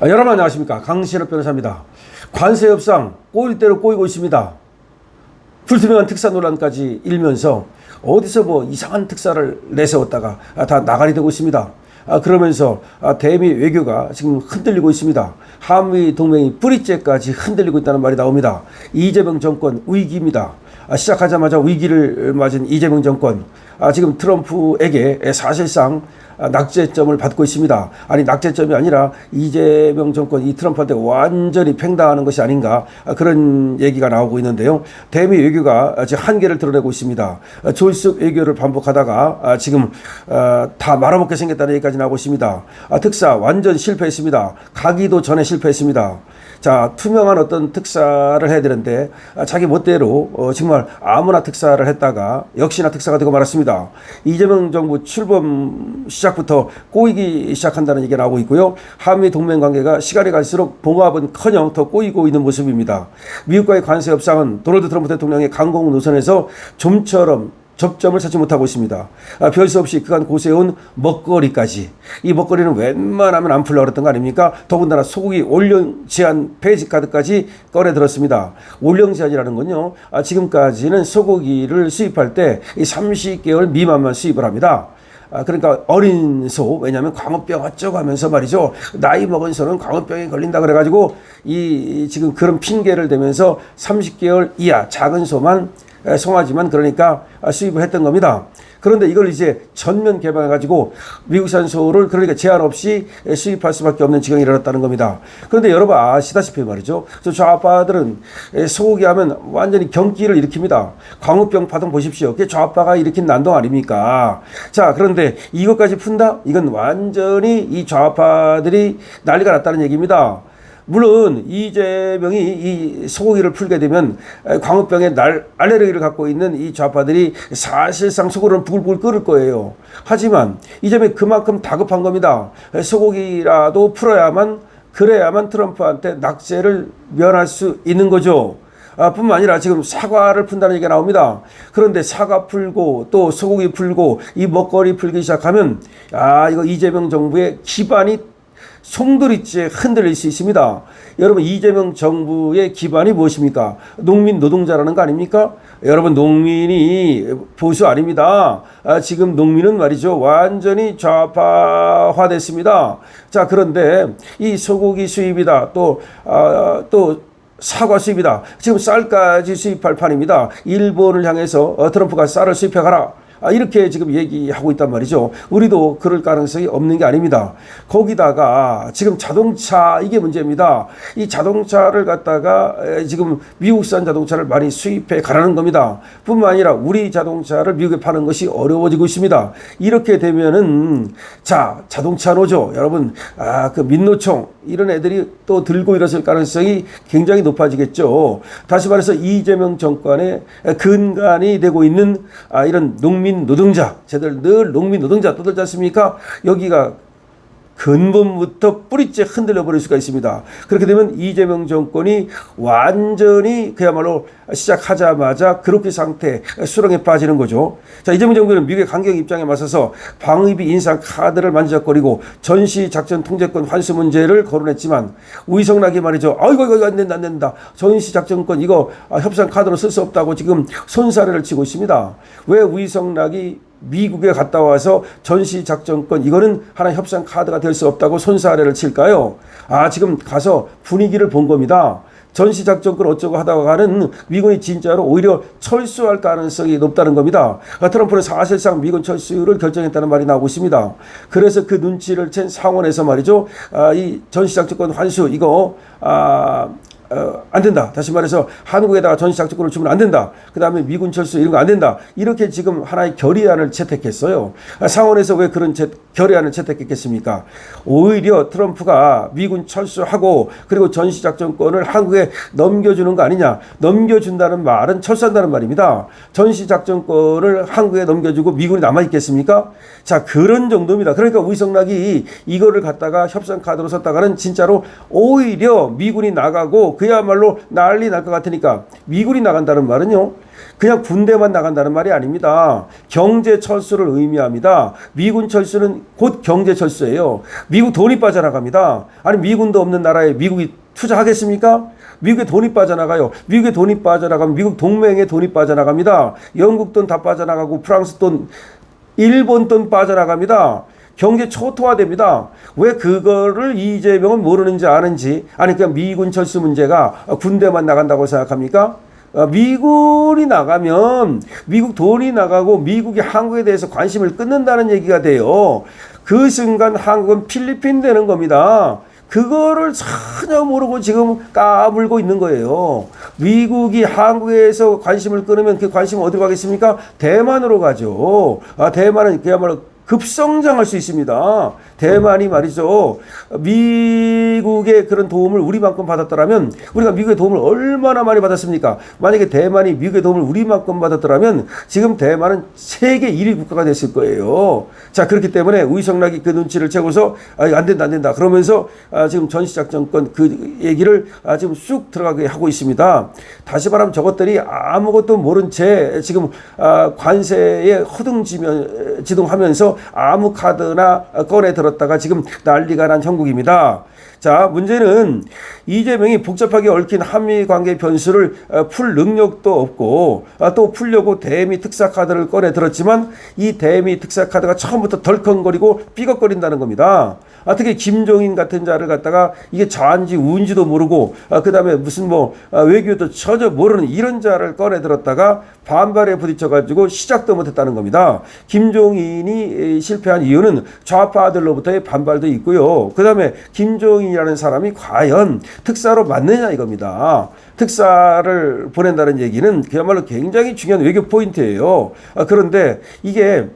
여러분 안녕하십니까, 강신업 변호사입니다. 관세 협상 꼬일 대로 꼬이고 있습니다. 불투명한 특사 논란까지 일면서 어디서 뭐 이상한 특사를 내세웠다가 다 나가리 되고 있습니다. 그러면서 대미 외교가 지금 흔들리고 있습니다. 한미 동맹이 뿌리째까지 흔들리고 있다는 말이 나옵니다. 이재명 정권 위기입니다. 시작하자마자 위기를 맞은 이재명 정권, 지금 트럼프에게 사실상 낙제점을 받고 있습니다. 아니, 낙제점이 아니라 이재명 정권, 이 트럼프한테 완전히 팽당하는 것이 아닌가, 그런 얘기가 나오고 있는데요. 대미 외교가 지금 한계를 드러내고 있습니다. 졸속 외교를 반복하다가 지금 다 말아먹게 생겼다는 얘기까지 나오고 있습니다. 특사 완전 실패했습니다. 가기도 전에 실패했습니다. 자, 투명한 어떤 특사를 해야 되는데 자기 멋대로 정말 아무나 특사를 했다가 역시나 특사가 되고 말았습니다. 이재명 정부 출범 시작부터 꼬이기 시작한다는 얘기가 나오고 있고요. 한미 동맹 관계가 시간이 갈수록 봉합은커녕 더 꼬이고 있는 모습입니다. 미국과의 관세 협상은 도널드 트럼프 대통령의 강공 노선에서 좀처럼 접점을 찾지 못하고 있습니다. 별 수 없이 그간 고세운 먹거리까지, 이 먹거리는 웬만하면 안 풀려고 그랬던 거 아닙니까? 더군다나 소고기 올영 제한 폐지 카드까지 꺼내들었습니다. 올영 제한이라는 건요, 지금까지는 소고기를 수입할 때 이 30개월 미만만 수입을 합니다. 그러니까 어린 소, 왜냐하면 광우병 어쩌고 하면서 말이죠, 나이 먹은 소는 광우병에 걸린다 그래가지고 이 지금 그런 핑계를 대면서 30개월 이하 작은 소만, 송아지만 그러니까 수입을 했던 겁니다. 그런데 이걸 이제 전면 개방해가지고 미국산 소를 그러니까 제한 없이 수입할 수밖에 없는 지경이 일어났다는 겁니다. 그런데 여러분 아시다시피 말이죠, 저 좌파들은 소고기 하면 완전히 경기를 일으킵니다. 광우병 파동 보십시오. 그게 좌파가 일으킨 난동 아닙니까? 자, 그런데 이것까지 푼다? 이건 완전히 이 좌파들이 난리가 났다는 얘기입니다. 물론 이재명이 이 소고기를 풀게 되면 광우병에 알레르기를 갖고 있는 이 좌파들이 사실상 속으로는 부글부글 끓을 거예요. 하지만 이재명이 그만큼 다급한 겁니다. 소고기라도 풀어야만, 그래야만 트럼프한테 낙제를 면할 수 있는 거죠. 뿐만 아니라 지금 사과를 푼다는 얘기가 나옵니다. 그런데 사과 풀고 또 소고기 풀고 이 먹거리 풀기 시작하면 이거 이재명 정부의 기반이 송두리째 흔들릴 수 있습니다. 여러분, 이재명 정부의 기반이 무엇입니까? 농민 노동자라는 거 아닙니까? 여러분, 농민이 보수 아닙니다. 지금 농민은 말이죠, 완전히 좌파화됐습니다. 자, 그런데 이 소고기 수입이다, 또 사과 수입이다, 지금 쌀까지 수입할 판입니다. 일본을 향해서 트럼프가 쌀을 수입해가라, 이렇게 지금 얘기하고 있단 말이죠. 우리도 그럴 가능성이 없는 게 아닙니다. 거기다가 지금 자동차, 이게 문제입니다. 이 자동차를 갖다가 지금 미국산 자동차를 많이 수입해 가라는 겁니다. 뿐만 아니라 우리 자동차를 미국에 파는 것이 어려워지고 있습니다. 이렇게 되면은, 자, 자동차 노조, 여러분, 그 민노총, 이런 애들이 또 들고 일어설 가능성이 굉장히 높아지겠죠. 다시 말해서 이재명 정권의 근간이 되고 있는 이런 농민 노동자, 쟤들 늘 농민 노동자 떠들지 않습니까? 여기가 근본부터 뿌리째 흔들려 버릴 수가 있습니다. 그렇게 되면 이재명 정권이 완전히 그야말로 시작하자마자 그렇게 상태, 수렁에 빠지는 거죠. 자, 이재명 정부는 미국의 강경 입장에 맞서서 방위비 인상 카드를 만지작거리고 전시 작전 통제권 환수 문제를 거론했지만, 우이성락이 말이죠, 이거 안 된다. 전시 작전권 이거 협상 카드로 쓸 수 없다고 지금 손사래를 치고 있습니다. 왜 우이성락이 미국에 갔다 와서 전시작전권 이거는 하나 협상 카드가 될 수 없다고 손사래를 칠까요? 지금 가서 분위기를 본 겁니다. 전시작전권 어쩌고 하다가는 미군이 진짜로 오히려 철수할 가능성이 높다는 겁니다. 트럼프는 사실상 미군 철수를 결정했다는 말이 나오고 있습니다. 그래서 그 눈치를 챈 상원에서 말이죠, 이 전시작전권 환수 이거 안 된다. 다시 말해서 한국에다가 전시작전권을 주면 안 된다. 그 다음에 미군 철수 이런 거 안 된다. 이렇게 지금 하나의 결의안을 채택했어요. 상원에서 왜 그런 결의안을 채택했겠습니까? 오히려 트럼프가 미군 철수하고 그리고 전시작전권을 한국에 넘겨주는 거 아니냐. 넘겨준다는 말은 철수한다는 말입니다. 전시작전권을 한국에 넘겨주고 미군이 남아있겠습니까? 자, 그런 정도입니다. 그러니까 우이성락이 이거를 갖다가 협상 카드로 썼다가는 진짜로 오히려 미군이 나가고 그야말로 난리 날 것 같으니까 미군이 나간다는 말은요, 그냥 군대만 나간다는 말이 아닙니다. 경제 철수를 의미합니다. 미군 철수는 곧 경제 철수예요. 미국 돈이 빠져나갑니다. 아니 미군도 없는 나라에 미국이 투자하겠습니까? 미국의 돈이 빠져나가요. 미국의 돈이 빠져나가면 미국 동맹의 돈이 빠져나갑니다. 영국 돈 다 빠져나가고 프랑스 돈, 일본 돈 빠져나갑니다. 경제 초토화됩니다. 왜 그거를 이재명은 모르는지 아는지, 아니 그냥 미군 철수 문제가 군대만 나간다고 생각합니까? 미군이 나가면 미국 돈이 나가고 미국이 한국에 대해서 관심을 끊는다는 얘기가 돼요. 그 순간 한국은 필리핀 되는 겁니다. 그거를 전혀 모르고 지금 까불고 있는 거예요. 미국이 한국에서 관심을 끊으면 그 관심은 어디로 가겠습니까? 대만으로 가죠. 대만은 그야말로 급성장할 수 있습니다. 대만이 말이죠. 미국의 그런 도움을 우리만큼 받았더라면, 우리가 미국의 도움을 얼마나 많이 받았습니까? 만약에 대만이 미국의 도움을 우리만큼 받았더라면 지금 대만은 세계 1위 국가가 됐을 거예요. 자, 그렇기 때문에 우이성락이 그 눈치를 채고서 안 된다 안 된다 그러면서 지금 전시작전권 그 얘기를 지금 쑥 들어가게 하고 있습니다. 다시 말하면 저것들이 아무것도 모른 채 지금 관세에 허둥지둥하면서 아무 카드나 꺼내 들었다가 지금 난리가 난 형국입니다. 자, 문제는 이재명이 복잡하게 얽힌 한미 관계 변수를 풀 능력도 없고 또 풀려고 대미 특사 카드를 꺼내 들었지만 이 대미 특사 카드가 처음부터 덜컹거리고 삐걱거린다는 겁니다. 특히 김종인 같은 자를 갖다가 이게 좌인지 우인지도 모르고 그 다음에 무슨 외교도 전혀 모르는 이런 자를 꺼내 들었다가 반발에 부딪혀가지고 시작도 못했다는 겁니다. 김종인이 실패한 이유는 좌파들로부터의 반발도 있고요. 그 다음에 김종인이라는 사람이 과연 특사로 맞느냐 이겁니다. 특사를 보낸다는 얘기는 그야말로 굉장히 중요한 외교 포인트예요. 그런데 이게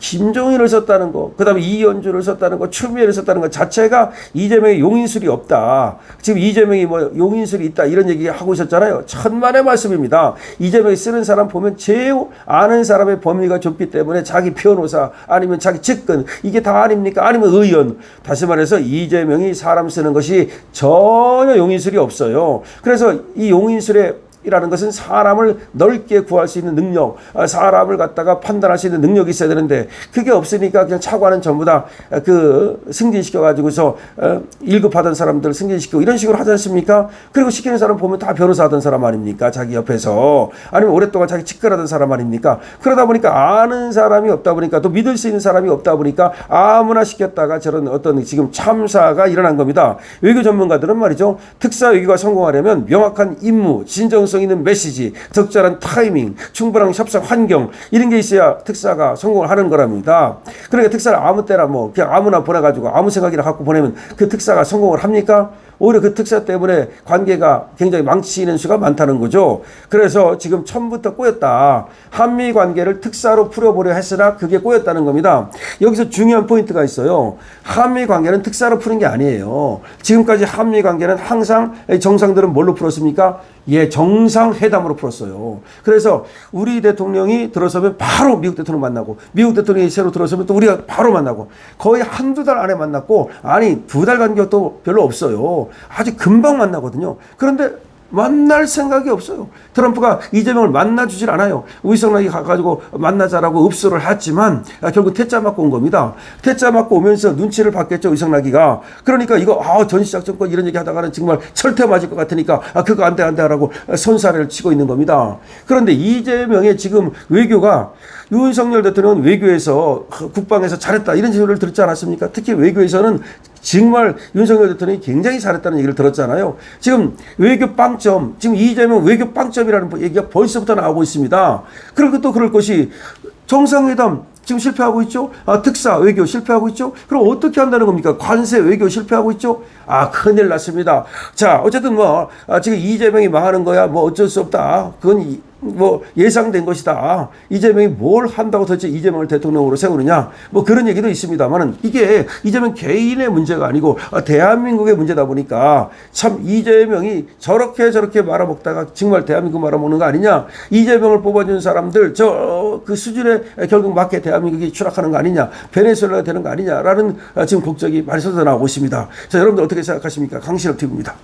김종인을 썼다는 거, 그 다음에 이현주를 썼다는 거, 추미애를 썼다는 것 자체가 이재명의 용인술이 없다. 지금 이재명이 용인술이 있다 이런 얘기 하고 있었잖아요. 천만의 말씀입니다. 이재명이 쓰는 사람 보면 제일 아는 사람의 범위가 좁기 때문에 자기 변호사 아니면 자기 측근 이게 다 아닙니까? 아니면 의원. 다시 말해서 이재명이 사람 쓰는 것이 전혀 용인술이 없어요. 그래서 이 용인술에 이라는 것은 사람을 넓게 구할 수 있는 능력, 사람을 갖다가 판단할 수 있는 능력이 있어야 되는데 그게 없으니까 그냥 차관은 전부 다 승진시켜 가지고서 1급 하던 사람들 승진시키고 이런 식으로 하지 않습니까? 그리고 시키는 사람 보면 다 변호사 하던 사람 아닙니까? 자기 옆에서. 아니면 오랫동안 자기 직결하던 사람 아닙니까? 그러다 보니까 아는 사람이 없다 보니까 또 믿을 수 있는 사람이 없다 보니까 아무나 시켰다가 저런 어떤 지금 참사가 일어난 겁니다. 외교 전문가들은 말이죠. 특사 외교가 성공하려면 명확한 임무, 진정성 있는 메시지, 적절한 타이밍, 충분한 협상 환경 이런 게 있어야 특사가 성공을 하는 거랍니다. 그러니까 특사를 아무 때나 그냥 아무나 보내가지고 아무 생각이나 갖고 보내면 그 특사가 성공을 합니까? 오히려 그 특사 때문에 관계가 굉장히 망치는 수가 많다는 거죠. 그래서 지금 처음부터 꼬였다. 한미 관계를 특사로 풀어보려 했으나 그게 꼬였다는 겁니다. 여기서 중요한 포인트가 있어요. 한미 관계는 특사로 푸는 게 아니에요. 지금까지 한미 관계는 항상 정상들은 뭘로 풀었습니까? 정상회담으로 풀었어요. 그래서 우리 대통령이 들어서면 바로 미국 대통령 만나고 미국 대통령이 새로 들어서면 또 우리가 바로 만나고 거의 한두 달 안에 만났고 아니 2달 간격도 별로 없어요. 아주 금방 만나거든요. 그런데 만날 생각이 없어요. 트럼프가 이재명을 만나주질 않아요. 우이성락이 가가지고 만나자라고 읍소를 했지만 결국 퇴짜 맞고 온 겁니다. 퇴짜 맞고 오면서 눈치를 봤겠죠. 우이성락이가. 그러니까 이거 전시작전권 이런 얘기 하다가는 정말 철퇴 맞을 것 같으니까 그거 안 돼 하라고 손사래를 치고 있는 겁니다. 그런데 이재명의 지금 외교가 윤석열 대통령은 외교에서 국방에서 잘했다 이런 소리를 들었지 않았습니까? 특히 외교에서는 정말 윤석열 대통령이 굉장히 잘했다는 얘기를 들었잖아요. 지금 외교 빵점, 지금 이재명 외교 빵점이라는 얘기가 벌써부터 나오고 있습니다. 그리고 또 그럴 것이 정상회담 지금 실패하고 있죠. 특사 외교 실패하고 있죠. 그럼 어떻게 한다는 겁니까? 관세 외교 실패하고 있죠. 큰일 났습니다. 자, 어쨌든 지금 이재명이 망하는 거야. 어쩔 수 없다. 그건 예상된 것이다. 이재명이 뭘 한다고 도대체 이재명을 대통령으로 세우느냐. 그런 얘기도 있습니다만은 이게 이재명 개인의 문제가 아니고 대한민국의 문제다 보니까 참 이재명이 저렇게 말아먹다가 정말 대한민국 말아먹는 거 아니냐. 이재명을 뽑아준 사람들 그 수준에 결국 맞게 대한민국이 추락하는 거 아니냐. 베네수엘라가 되는 거 아니냐라는 지금 국적이 많이 쏟아나오고 있습니다. 자, 여러분들 어떻게 생각하십니까? 강신업 TV입니다.